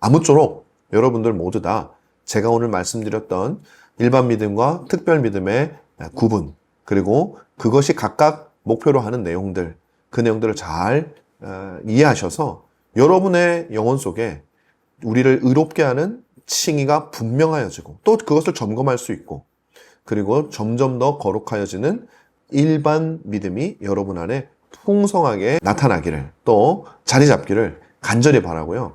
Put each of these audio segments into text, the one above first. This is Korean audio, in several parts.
아무쪼록 여러분들 모두 다 제가 오늘 말씀드렸던 일반 믿음과 특별 믿음의 구분, 그리고 그것이 각각 목표로 하는 내용들, 그 내용들을 잘 이해하셔서 여러분의 영혼 속에 우리를 의롭게 하는 칭의가 분명하여지고 또 그것을 점검할 수 있고, 그리고 점점 더 거룩하여지는 일반 믿음이 여러분 안에 풍성하게 나타나기를, 또 자리 잡기를 간절히 바라고요.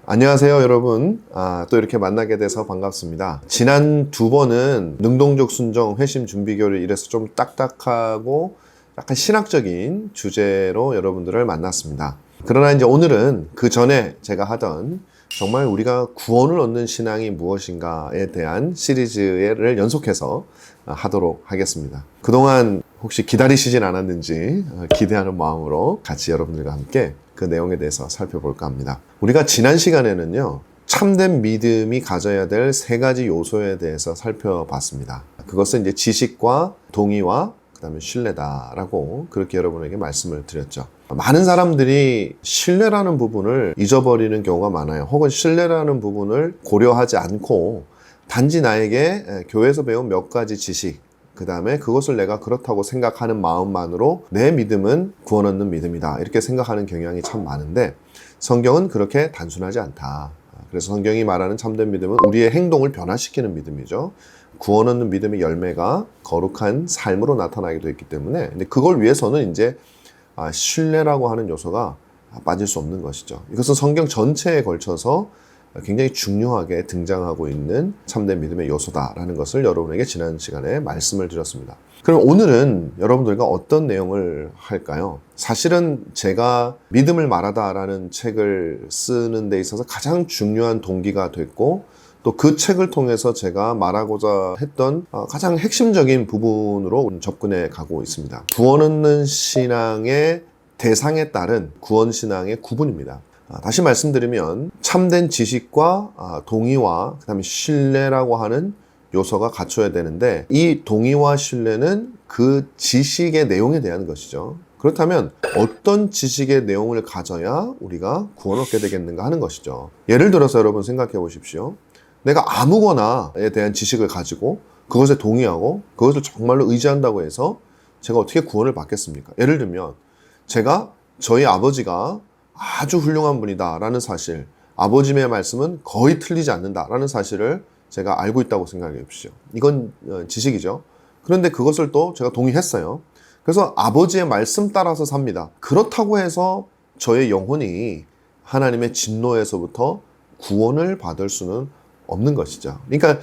안녕하세요, 여러분. 또 이렇게 만나게 돼서 반갑습니다. 지난 두 번은 능동적 순종 회심 준비교를 이래서 좀 딱딱하고 약간 신학적인 주제로 여러분들을 만났습니다. 그러나 이제 오늘은 그 전에 제가 하던 정말 우리가 구원을 얻는 신앙이 무엇인가에 대한 시리즈를 연속해서 하도록 하겠습니다. 그동안 혹시 기다리시진 않았는지 기대하는 마음으로 같이 여러분들과 함께 그 내용에 대해서 살펴볼까 합니다. 우리가 지난 시간에는요, 참된 믿음이 가져야 될 세 가지 요소에 대해서 살펴봤습니다. 그것은 이제 지식과 동의와 그다음에 신뢰다라고 그렇게 여러분에게 말씀을 드렸죠. 많은 사람들이 신뢰라는 부분을 잊어버리는 경우가 많아요. 혹은 신뢰라는 부분을 고려하지 않고 단지 나에게 교회에서 배운 몇 가지 지식, 그 다음에 그것을 내가 그렇다고 생각하는 마음만으로 내 믿음은 구원 얻는 믿음이다, 이렇게 생각하는 경향이 참 많은데, 성경은 그렇게 단순하지 않다. 그래서 성경이 말하는 참된 믿음은 우리의 행동을 변화시키는 믿음이죠. 구원 얻는 믿음의 열매가 거룩한 삶으로 나타나게 되어 있기 때문에, 근데 그걸 위해서는 이제 신뢰라고 하는 요소가 빠질 수 없는 것이죠. 이것은 성경 전체에 걸쳐서 굉장히 중요하게 등장하고 있는 참된 믿음의 요소다라는 것을 여러분에게 지난 시간에 말씀을 드렸습니다. 그럼 오늘은 여러분들과 어떤 내용을 할까요? 사실은 제가 믿음을 말하다라는 책을 쓰는 데 있어서 가장 중요한 동기가 됐고, 또 그 책을 통해서 제가 말하고자 했던 가장 핵심적인 부분으로 접근해 가고 있습니다. 구원 얻는 신앙의 대상에 따른 구원신앙의 구분입니다. 다시 말씀드리면 참된 지식과 동의와 그 다음에 신뢰라고 하는 요소가 갖춰야 되는데, 이 동의와 신뢰는 그 지식의 내용에 대한 것이죠. 그렇다면 어떤 지식의 내용을 가져야 우리가 구원 얻게 되겠는가 하는 것이죠. 예를 들어서 여러분 생각해 보십시오. 내가 아무거나에 대한 지식을 가지고 그것에 동의하고 그것을 정말로 의지한다고 해서 제가 어떻게 구원을 받겠습니까? 예를 들면 제가 저희 아버지가 아주 훌륭한 분이다 라는 사실, 아버지의 말씀은 거의 틀리지 않는다 라는 사실을 제가 알고 있다고 생각해 보십시오. 이건 지식이죠. 그런데 그것을 또 제가 동의했어요. 그래서 아버지의 말씀 따라서 삽니다. 그렇다고 해서 저의 영혼이 하나님의 진노에서부터 구원을 받을 수는 없는 것이죠. 그러니까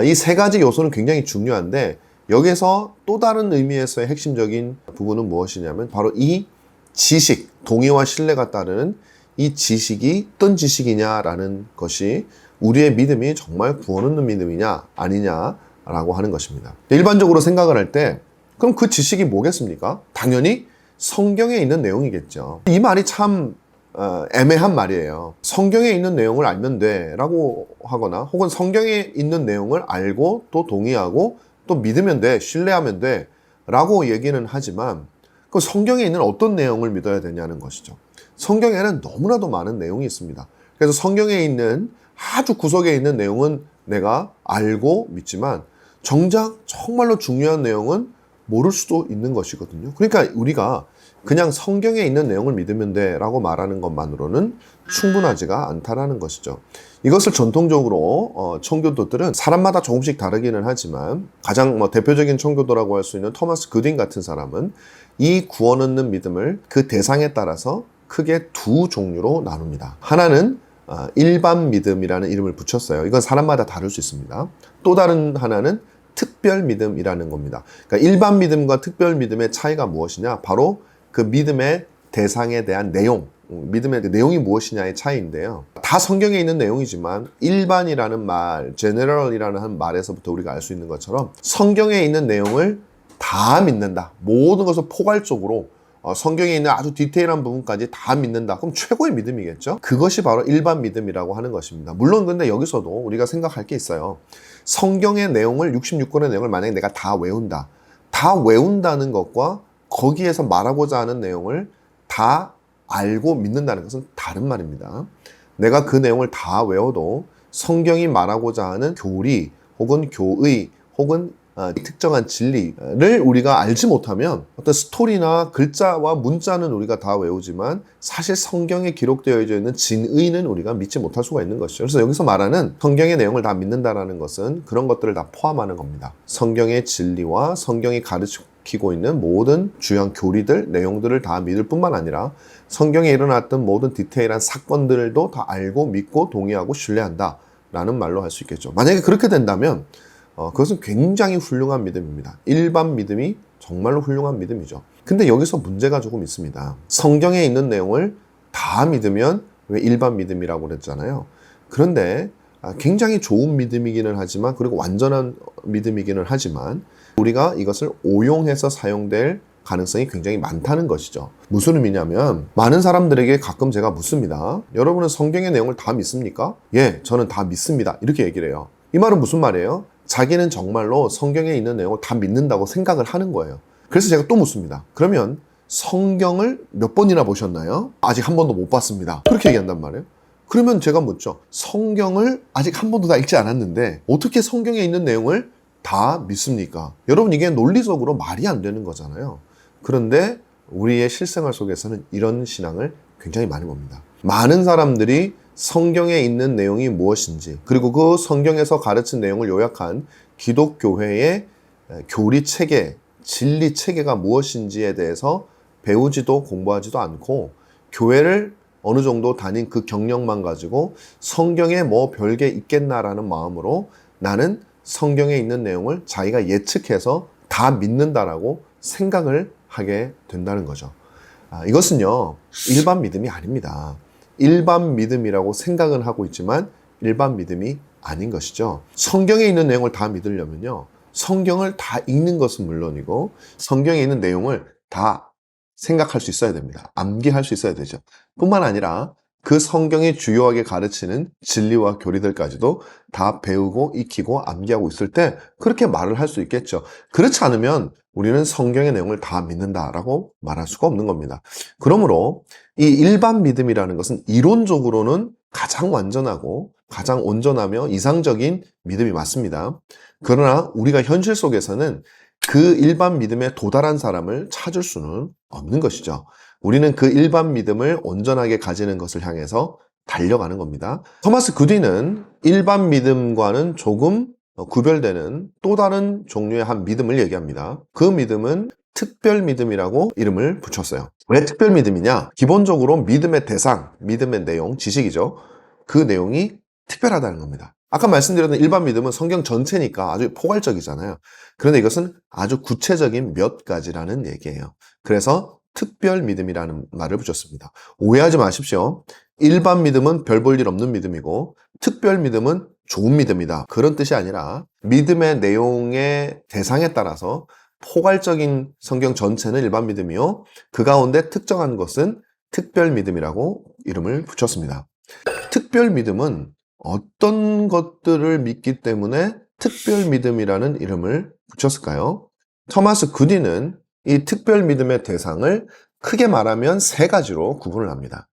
이 세 가지 요소는 굉장히 중요한데, 여기서 또 다른 의미에서의 핵심적인 부분은 무엇이냐면 바로 이 지식, 동의와 신뢰가 따르는 이 지식이 어떤 지식이냐라는 것이 우리의 믿음이 정말 구원 얻는 믿음이냐 아니냐라고 하는 것입니다. 일반적으로 생각을 할 때 그럼 그 지식이 뭐겠습니까? 당연히 성경에 있는 내용이겠죠. 이 말이 참 애매한 말이에요. 성경에 있는 내용을 알면 돼 라고 하거나, 혹은 성경에 있는 내용을 알고 또 동의하고 또 믿으면 돼, 신뢰하면 돼 라고 얘기는 하지만, 그 성경에 있는 어떤 내용을 믿어야 되냐는 것이죠. 성경에는 너무나도 많은 내용이 있습니다. 그래서 성경에 있는 아주 구석에 있는 내용은 내가 알고 믿지만, 정작 정말로 중요한 내용은 모를 수도 있는 것이거든요. 그러니까 우리가 그냥 성경에 있는 내용을 믿으면 돼 라고 말하는 것만으로는 충분하지가 않다라는 것이죠. 이것을 전통적으로 청교도들은 사람마다 조금씩 다르기는 하지만, 가장 대표적인 청교도라고 할 수 있는 토마스 그딘 같은 사람은 이 구원 얻는 믿음을 그 대상에 따라서 크게 두 종류로 나눕니다. 하나는 일반 믿음이라는 이름을 붙였어요. 이건 사람마다 다를 수 있습니다. 또 다른 하나는 특별 믿음이라는 겁니다. 그러니까 일반 믿음과 특별 믿음의 차이가 무엇이냐? 바로 그 믿음의 대상에 대한 내용, 믿음의 내용이 무엇이냐의 차이인데요. 다 성경에 있는 내용이지만 일반이라는 말, general이라는 말에서부터 우리가 알 수 있는 것처럼 성경에 있는 내용을 다 믿는다. 모든 것을 포괄적으로 성경에 있는 아주 디테일한 부분까지 다 믿는다. 그럼 최고의 믿음이겠죠? 그것이 바로 일반 믿음이라고 하는 것입니다. 물론 근데 여기서도 우리가 생각할 게 있어요. 성경의 내용을, 66권의 내용을 만약에 내가 다 외운다. 다 외운다는 것과 거기에서 말하고자 하는 내용을 다 알고 믿는다는 것은 다른 말입니다. 내가 그 내용을 다 외워도 성경이 말하고자 하는 교리 혹은 교의 혹은 특정한 진리를 우리가 알지 못하면 어떤 스토리나 글자와 문자는 우리가 다 외우지만 사실 성경에 기록되어 있는 진의는 우리가 믿지 못할 수가 있는 것이죠. 그래서 여기서 말하는 성경의 내용을 다 믿는다라는 것은 그런 것들을 다 포함하는 겁니다. 성경의 진리와 성경이 가르치고 있는 모든 중요한 교리들, 내용들을 다 믿을 뿐만 아니라 성경에 일어났던 모든 디테일한 사건들도 다 알고 믿고 동의하고 신뢰한다 라는 말로 할 수 있겠죠. 만약에 그렇게 된다면 그것은 굉장히 훌륭한 믿음입니다. 일반 믿음이 정말로 훌륭한 믿음이죠. 근데 여기서 문제가 조금 있습니다. 성경에 있는 내용을 다 믿으면 왜 일반 믿음이라고 그랬잖아요. 그런데 굉장히 좋은 믿음이기는 하지만, 그리고 완전한 믿음이기는 하지만 우리가 이것을 오용해서 사용될 가능성이 굉장히 많다는 것이죠. 무슨 의미냐면, 많은 사람들에게 가끔 제가 묻습니다. 여러분은 성경의 내용을 다 믿습니까? 예, 저는 다 믿습니다. 이렇게 얘기를 해요. 이 말은 무슨 말이에요? 자기는 정말로 성경에 있는 내용을 다 믿는다고 생각을 하는 거예요. 그래서 제가 또 묻습니다. 그러면 성경을 몇 번이나 보셨나요? 아직 한 번도 못 봤습니다. 그렇게 얘기한단 말이에요. 그러면 제가 묻죠. 성경을 아직 한 번도 다 읽지 않았는데 어떻게 성경에 있는 내용을 다 믿습니까? 여러분, 이게 논리적으로 말이 안 되는 거잖아요. 그런데 우리의 실생활 속에서는 이런 신앙을 굉장히 많이 봅니다. 많은 사람들이 성경에 있는 내용이 무엇인지, 그리고 그 성경에서 가르친 내용을 요약한 기독교회의 교리 체계, 진리 체계가 무엇인지에 대해서 배우지도 공부하지도 않고, 교회를 어느 정도 다닌 그 경력만 가지고 성경에 뭐 별게 있겠나라는 마음으로 나는 성경에 있는 내용을 자기가 예측해서 다 믿는다라고 생각을 하게 된다는 거죠. 이것은요, 일반 믿음이 아닙니다. 일반 믿음이라고 생각은 하고 있지만 일반 믿음이 아닌 것이죠. 성경에 있는 내용을 다 믿으려면요, 성경을 다 읽는 것은 물론이고 성경에 있는 내용을 다 생각할 수 있어야 됩니다. 암기할 수 있어야 되죠. 뿐만 아니라 그 성경이 주요하게 가르치는 진리와 교리들까지도 다 배우고 익히고 암기하고 있을 때 그렇게 말을 할 수 있겠죠. 그렇지 않으면 우리는 성경의 내용을 다 믿는다라고 말할 수가 없는 겁니다. 그러므로 이 일반 믿음이라는 것은 이론적으로는 가장 완전하고 가장 온전하며 이상적인 믿음이 맞습니다. 그러나 우리가 현실 속에서는 그 일반 믿음에 도달한 사람을 찾을 수는 없는 것이죠. 우리는 그 일반 믿음을 온전하게 가지는 것을 향해서 달려가는 겁니다. 토마스 구디는 일반 믿음과는 조금 구별되는 또 다른 종류의 한 믿음을 얘기합니다. 그 믿음은 특별 믿음이라고 이름을 붙였어요. 왜 특별 믿음이냐? 기본적으로 믿음의 대상, 믿음의 내용, 지식이죠. 그 내용이 특별하다는 겁니다. 아까 말씀드렸던 일반 믿음은 성경 전체니까 아주 포괄적이잖아요. 그런데 이것은 아주 구체적인 몇 가지라는 얘기예요. 그래서 특별 믿음이라는 말을 붙였습니다. 오해하지 마십시오. 일반 믿음은 별 볼 일 없는 믿음이고 특별 믿음은 좋은 믿음이다, 그런 뜻이 아니라 믿음의 내용의 대상에 따라서 포괄적인 성경 전체는 일반 믿음이요, 그 가운데 특정한 것은 특별 믿음이라고 이름을 붙였습니다. 특별 믿음은 어떤 것들을 믿기 때문에 특별 믿음이라는 이름을 붙였을까요? 토마스 구디는 이 특별 믿음의 대상을 크게 말하면 세 가지로 구분을 합니다.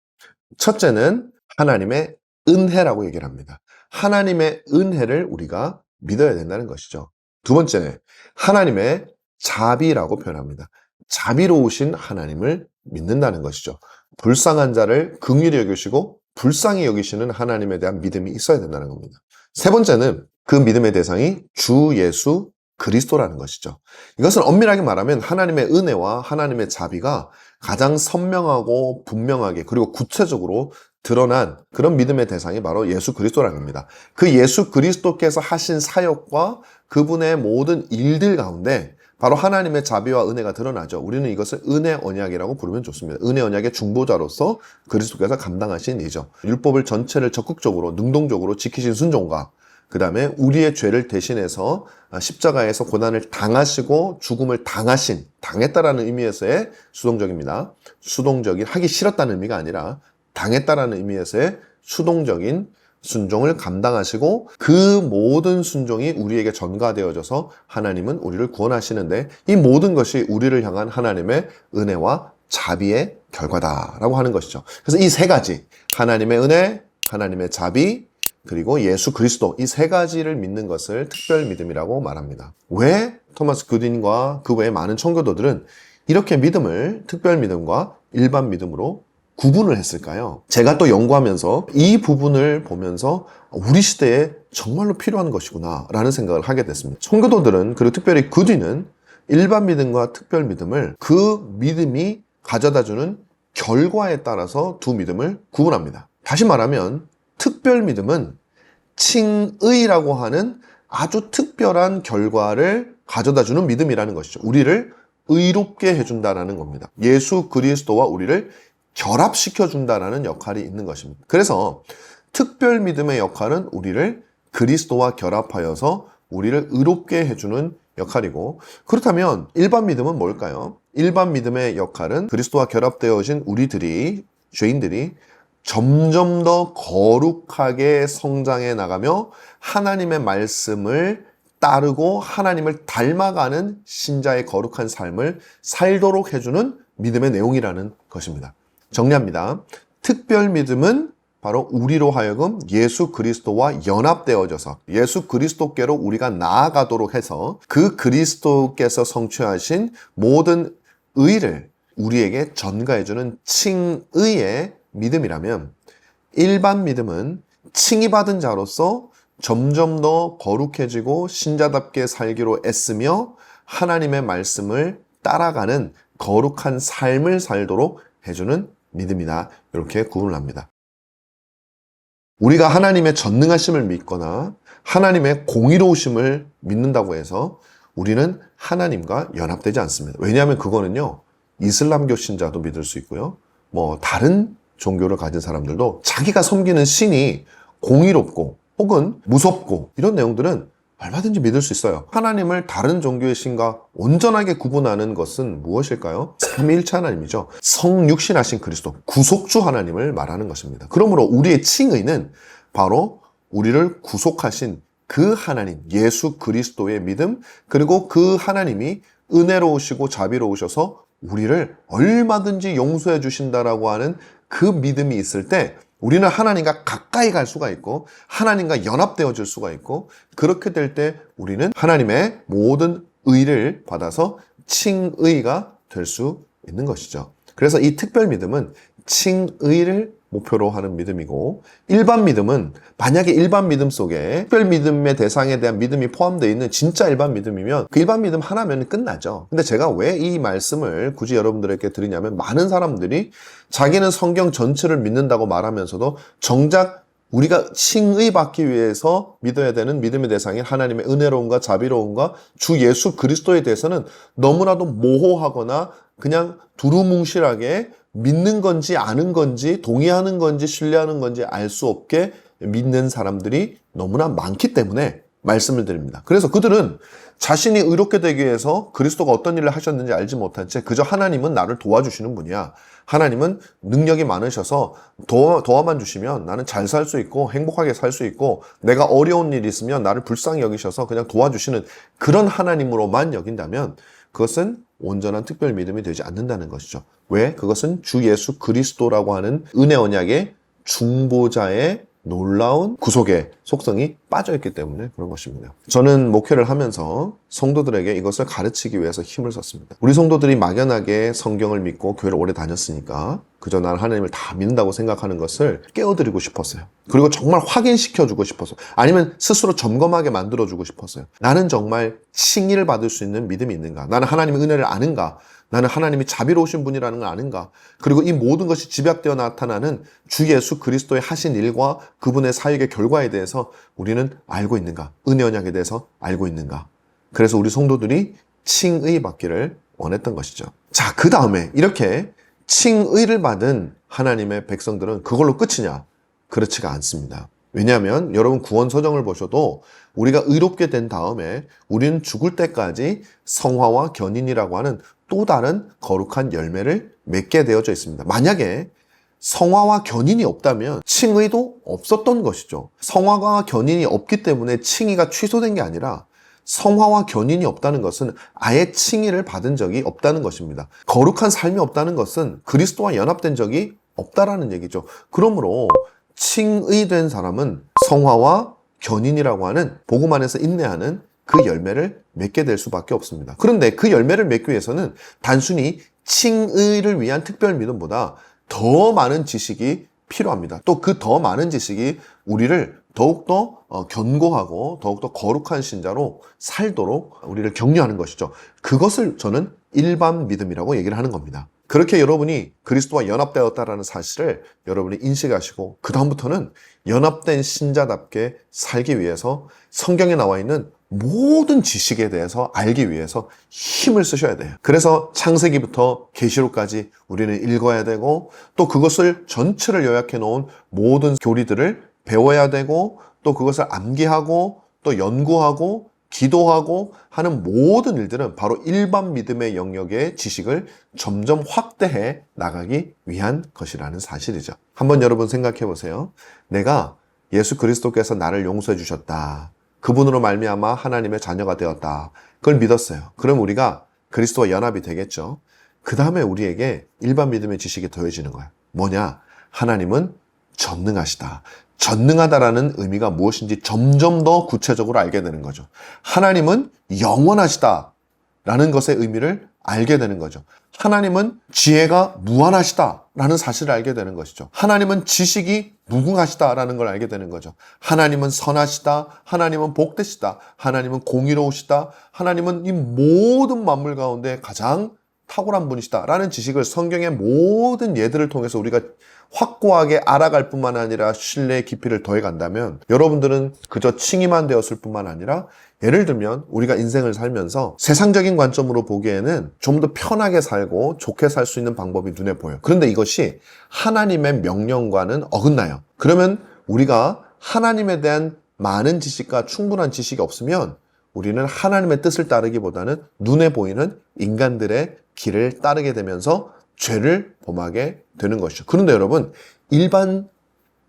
첫째는 하나님의 은혜라고 얘기를 합니다. 하나님의 은혜를 우리가 믿어야 된다는 것이죠. 두 번째는 하나님의 자비라고 표현합니다. 자비로우신 하나님을 믿는다는 것이죠. 불쌍한 자를 긍휼히 여기시고 불쌍히 여기시는 하나님에 대한 믿음이 있어야 된다는 겁니다. 세 번째는 그 믿음의 대상이 주 예수 그리스도라는 것이죠. 이것은 엄밀하게 말하면 하나님의 은혜와 하나님의 자비가 가장 선명하고 분명하게 그리고 구체적으로 드러난 그런 믿음의 대상이 바로 예수 그리스도라는 겁니다. 그 예수 그리스도께서 하신 사역과 그분의 모든 일들 가운데 바로 하나님의 자비와 은혜가 드러나죠. 우리는 이것을 은혜 언약이라고 부르면 좋습니다. 은혜 언약의 중보자로서 그리스도께서 감당하신 일이죠. 율법을 전체를 적극적으로 능동적으로 지키신 순종과 그 다음에 우리의 죄를 대신해서 십자가에서 고난을 당하시고 죽음을 당했다라는 의미에서의 수동적입니다. 수동적인, 하기 싫었다는 의미가 아니라 당했다라는 의미에서의 수동적인 순종을 감당하시고 그 모든 순종이 우리에게 전가되어져서 하나님은 우리를 구원하시는데 이 모든 것이 우리를 향한 하나님의 은혜와 자비의 결과다라고 하는 것이죠. 그래서 이 세 가지, 하나님의 은혜, 하나님의 자비, 그리고 예수 그리스도, 이 세 가지를 믿는 것을 특별 믿음이라고 말합니다. 왜 토마스 굿윈과 그 외의 많은 청교도들은 이렇게 믿음을 특별 믿음과 일반 믿음으로 구분을 했을까요? 제가 또 연구하면서 이 부분을 보면서 우리 시대에 정말로 필요한 것이구나 라는 생각을 하게 됐습니다. 청교도들은, 그리고 특별히 굿윈은 일반 믿음과 특별 믿음을 그 믿음이 가져다주는 결과에 따라서 두 믿음을 구분합니다. 다시 말하면 특별 믿음은 칭의라고 하는 아주 특별한 결과를 가져다주는 믿음이라는 것이죠. 우리를 의롭게 해준다라는 겁니다. 예수 그리스도와 우리를 결합시켜준다라는 역할이 있는 것입니다. 그래서 특별 믿음의 역할은 우리를 그리스도와 결합하여서 우리를 의롭게 해주는 역할이고, 그렇다면 일반 믿음은 뭘까요? 일반 믿음의 역할은 그리스도와 결합되어진 우리들이, 죄인들이 점점 더 거룩하게 성장해 나가며 하나님의 말씀을 따르고 하나님을 닮아가는 신자의 거룩한 삶을 살도록 해주는 믿음의 내용이라는 것입니다. 정리합니다. 특별 믿음은 바로 우리로 하여금 예수 그리스도와 연합되어져서 예수 그리스도께로 우리가 나아가도록 해서 그 그리스도께서 성취하신 모든 의를 우리에게 전가해주는 칭의의 믿음이라면, 일반 믿음은 칭의받은 자로서 점점 더 거룩해지고 신자답게 살기로 애쓰며 하나님의 말씀을 따라가는 거룩한 삶을 살도록 해주는 믿음이다. 이렇게 구분을 합니다. 우리가 하나님의 전능하심을 믿거나 하나님의 공의로우심을 믿는다고 해서 우리는 하나님과 연합되지 않습니다. 왜냐하면 그거는요, 이슬람교 신자도 믿을 수 있고요, 다른 종교를 가진 사람들도 자기가 섬기는 신이 공의롭고 혹은 무섭고 이런 내용들은 얼마든지 믿을 수 있어요. 하나님을 다른 종교의 신과 온전하게 구분하는 것은 무엇일까요? 삼위일체 하나님이죠. 성육신하신 그리스도, 구속주 하나님을 말하는 것입니다. 그러므로 우리의 칭의는 바로 우리를 구속하신 그 하나님, 예수 그리스도의 믿음, 그리고 그 하나님이 은혜로우시고 자비로우셔서 우리를 얼마든지 용서해 주신다라고 하는 그 믿음이 있을 때 우리는 하나님과 가까이 갈 수가 있고 하나님과 연합되어질 수가 있고, 그렇게 될 때 우리는 하나님의 모든 의를 받아서 칭의가 될 수 있는 것이죠. 그래서 이 특별 믿음은 칭의를 목표로 하는 믿음이고, 일반 믿음은 만약에 일반 믿음 속에 특별 믿음의 대상에 대한 믿음이 포함되어 있는 진짜 일반 믿음이면 그 일반 믿음 하나면 끝나죠. 근데 제가 왜 이 말씀을 굳이 여러분들에게 드리냐면, 많은 사람들이 자기는 성경 전체를 믿는다고 말하면서도 정작 우리가 칭의 받기 위해서 믿어야 되는 믿음의 대상인 하나님의 은혜로움과 자비로움과 주 예수 그리스도에 대해서는 너무나도 모호하거나 그냥 두루뭉실하게 믿는 건지 아는 건지 동의하는 건지 신뢰하는 건지 알 수 없게 믿는 사람들이 너무나 많기 때문에 말씀을 드립니다. 그래서 그들은 자신이 의롭게 되기 위해서 그리스도가 어떤 일을 하셨는지 알지 못한 채 그저 하나님은 나를 도와주시는 분이야, 하나님은 능력이 많으셔서 도와만 주시면 나는 잘 살 수 있고 행복하게 살 수 있고, 내가 어려운 일이 있으면 나를 불쌍히 여기셔서 그냥 도와주시는 그런 하나님으로만 여긴다면 그것은 온전한 특별 믿음이 되지 않는다는 것이죠. 왜? 그것은 주 예수 그리스도라고 하는 은혜 언약의 중보자의 놀라운 구속의 속성이 빠져있기 때문에 그런 것입니다. 저는 목회를 하면서 성도들에게 이것을 가르치기 위해서 힘을 썼습니다. 우리 성도들이 막연하게 성경을 믿고 교회를 오래 다녔으니까 그저 나는 하나님을 다 믿는다고 생각하는 것을 깨워드리고 싶었어요. 그리고 정말 확인시켜주고 싶었어요. 아니면 스스로 점검하게 만들어주고 싶었어요. 나는 정말 칭의를 받을 수 있는 믿음이 있는가? 나는 하나님의 은혜를 아는가? 나는 하나님이 자비로우신 분이라는 걸 아는가? 그리고 이 모든 것이 집약되어 나타나는 주 예수 그리스도의 하신 일과 그분의 사역의 결과에 대해서 우리는 알고 있는가? 은혜 언약에 대해서 알고 있는가? 그래서 우리 성도들이 칭의 받기를 원했던 것이죠. 자, 그 다음에 이렇게 칭의를 받은 하나님의 백성들은 그걸로 끝이냐? 그렇지가 않습니다. 왜냐하면 여러분 구원 서정을 보셔도 우리가 의롭게 된 다음에 우리는 죽을 때까지 성화와 견인이라고 하는 또 다른 거룩한 열매를 맺게 되어져 있습니다. 만약에 성화와 견인이 없다면 칭의도 없었던 것이죠. 성화와 견인이 없기 때문에 칭의가 취소된 게 아니라 성화와 견인이 없다는 것은 아예 칭의를 받은 적이 없다는 것입니다. 거룩한 삶이 없다는 것은 그리스도와 연합된 적이 없다라는 얘기죠. 그러므로 칭의된 사람은 성화와 견인이라고 하는 복음 안에서 인내하는 그 열매를 맺게 될 수밖에 없습니다. 그런데 그 열매를 맺기 위해서는 단순히 칭의를 위한 특별 믿음보다 더 많은 지식이 필요합니다. 또 그 더 많은 지식이 우리를 더욱더 견고하고 더욱더 거룩한 신자로 살도록 우리를 격려하는 것이죠. 그것을 저는 일반 믿음이라고 얘기를 하는 겁니다. 그렇게 여러분이 그리스도와 연합되었다라는 사실을 여러분이 인식하시고 그 다음부터는 연합된 신자답게 살기 위해서 성경에 나와 있는 모든 지식에 대해서 알기 위해서 힘을 쓰셔야 돼요. 그래서 창세기부터 계시록까지 우리는 읽어야 되고 또 그것을 전체를 요약해 놓은 모든 교리들을 배워야 되고 또 그것을 암기하고 또 연구하고 기도하고 하는 모든 일들은 바로 일반 믿음의 영역의 지식을 점점 확대해 나가기 위한 것이라는 사실이죠. 한번 여러분 생각해 보세요. 내가 예수 그리스도께서 나를 용서해 주셨다. 그분으로 말미암아 하나님의 자녀가 되었다. 그걸 믿었어요. 그럼 우리가 그리스도와 연합이 되겠죠. 그 다음에 우리에게 일반 믿음의 지식이 더해지는 거예요. 뭐냐? 하나님은 전능하시다. 전능하다라는 의미가 무엇인지 점점 더 구체적으로 알게 되는 거죠. 하나님은 영원하시다라는 것의 의미를 알게 되는 거죠. 하나님은 지혜가 무한하시다라는 사실을 알게 되는 것이죠. 하나님은 지식이 무궁하시다라는 걸 알게 되는 거죠. 하나님은 선하시다. 하나님은 복되시다. 하나님은 공의로우시다. 하나님은 이 모든 만물 가운데 가장 탁월한 분이시다라는 지식을 성경의 모든 예들을 통해서 우리가 확고하게 알아갈 뿐만 아니라 신뢰의 깊이를 더해간다면 여러분들은 그저 칭의만 되었을 뿐만 아니라 예를 들면 우리가 인생을 살면서 세상적인 관점으로 보기에는 좀 더 편하게 살고 좋게 살 수 있는 방법이 눈에 보여요. 그런데 이것이 하나님의 명령과는 어긋나요. 그러면 우리가 하나님에 대한 많은 지식과 충분한 지식이 없으면 우리는 하나님의 뜻을 따르기보다는 눈에 보이는 인간들의 길을 따르게 되면서 죄를 범하게 되는 것이죠. 그런데 여러분, 일반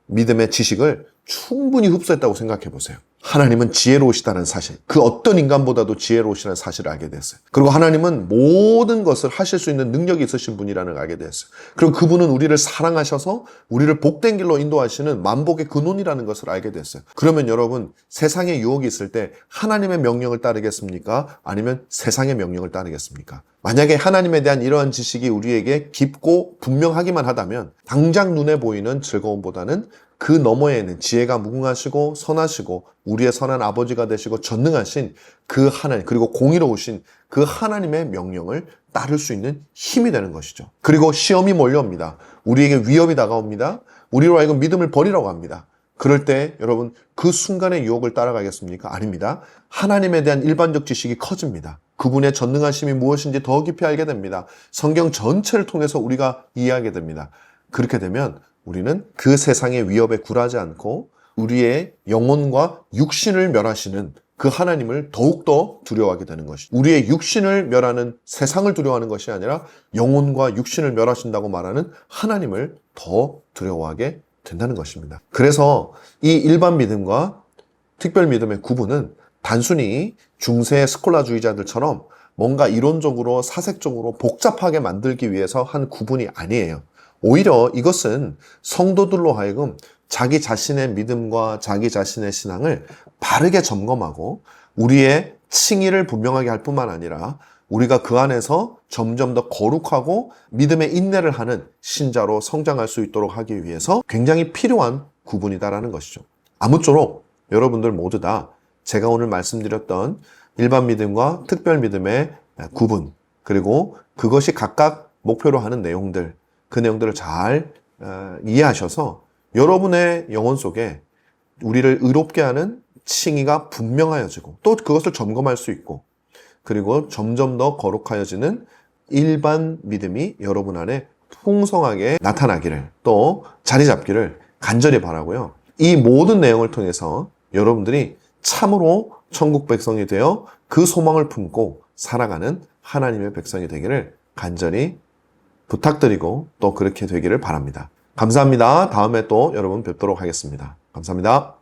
믿음의 지식을 충분히 흡수했다고 생각해 보세요. 하나님은 지혜로우시다는 사실, 그 어떤 인간보다도 지혜로우시다는 사실을 알게 됐어요. 그리고 하나님은 모든 것을 하실 수 있는 능력이 있으신 분이라는 걸 알게 됐어요. 그리고 그분은 우리를 사랑하셔서 우리를 복된 길로 인도하시는 만복의 근원이라는 것을 알게 됐어요. 그러면 여러분, 세상에 유혹이 있을 때 하나님의 명령을 따르겠습니까? 아니면 세상의 명령을 따르겠습니까? 만약에 하나님에 대한 이러한 지식이 우리에게 깊고 분명하기만 하다면 당장 눈에 보이는 즐거움보다는 그 너머에는 지혜가 무궁하시고 선하시고 우리의 선한 아버지가 되시고 전능하신 그 하나님, 그리고 공의로우신 그 하나님의 명령을 따를 수 있는 힘이 되는 것이죠. 그리고 시험이 몰려옵니다. 우리에게 위협이 다가옵니다. 우리로 하여금 믿음을 버리라고 합니다. 그럴 때 여러분, 그 순간의 유혹을 따라가겠습니까? 아닙니다. 하나님에 대한 일반적 지식이 커집니다. 그분의 전능하심이 무엇인지 더 깊이 알게 됩니다. 성경 전체를 통해서 우리가 이해하게 됩니다. 그렇게 되면 우리는 그 세상의 위협에 굴하지 않고 우리의 영혼과 육신을 멸하시는 그 하나님을 더욱더 두려워하게 되는 것이죠. 우리의 육신을 멸하는 세상을 두려워하는 것이 아니라 영혼과 육신을 멸하신다고 말하는 하나님을 더 두려워하게 된다는 것입니다. 그래서 이 일반 믿음과 특별 믿음의 구분은 단순히 중세 스콜라주의자들처럼 뭔가 이론적으로 사색적으로 복잡하게 만들기 위해서 한 구분이 아니에요. 오히려 이것은 성도들로 하여금 자기 자신의 믿음과 자기 자신의 신앙을 바르게 점검하고 우리의 칭의를 분명하게 할 뿐만 아니라 우리가 그 안에서 점점 더 거룩하고 믿음의 인내를 하는 신자로 성장할 수 있도록 하기 위해서 굉장히 필요한 구분이다라는 것이죠. 아무쪼록 여러분들 모두 다 제가 오늘 말씀드렸던 일반 믿음과 특별 믿음의 구분, 그리고 그것이 각각 목표로 하는 내용들, 그 내용들을 잘 이해하셔서 여러분의 영혼 속에 우리를 의롭게 하는 칭의가 분명하여지고 또 그것을 점검할 수 있고 그리고 점점 더 거룩하여지는 일반 믿음이 여러분 안에 풍성하게 나타나기를 또 자리 잡기를 간절히 바라고요. 이 모든 내용을 통해서 여러분들이 참으로 천국 백성이 되어 그 소망을 품고 살아가는 하나님의 백성이 되기를 간절히 부탁드리고 또 그렇게 되기를 바랍니다. 감사합니다. 다음에 또 여러분 뵙도록 하겠습니다. 감사합니다.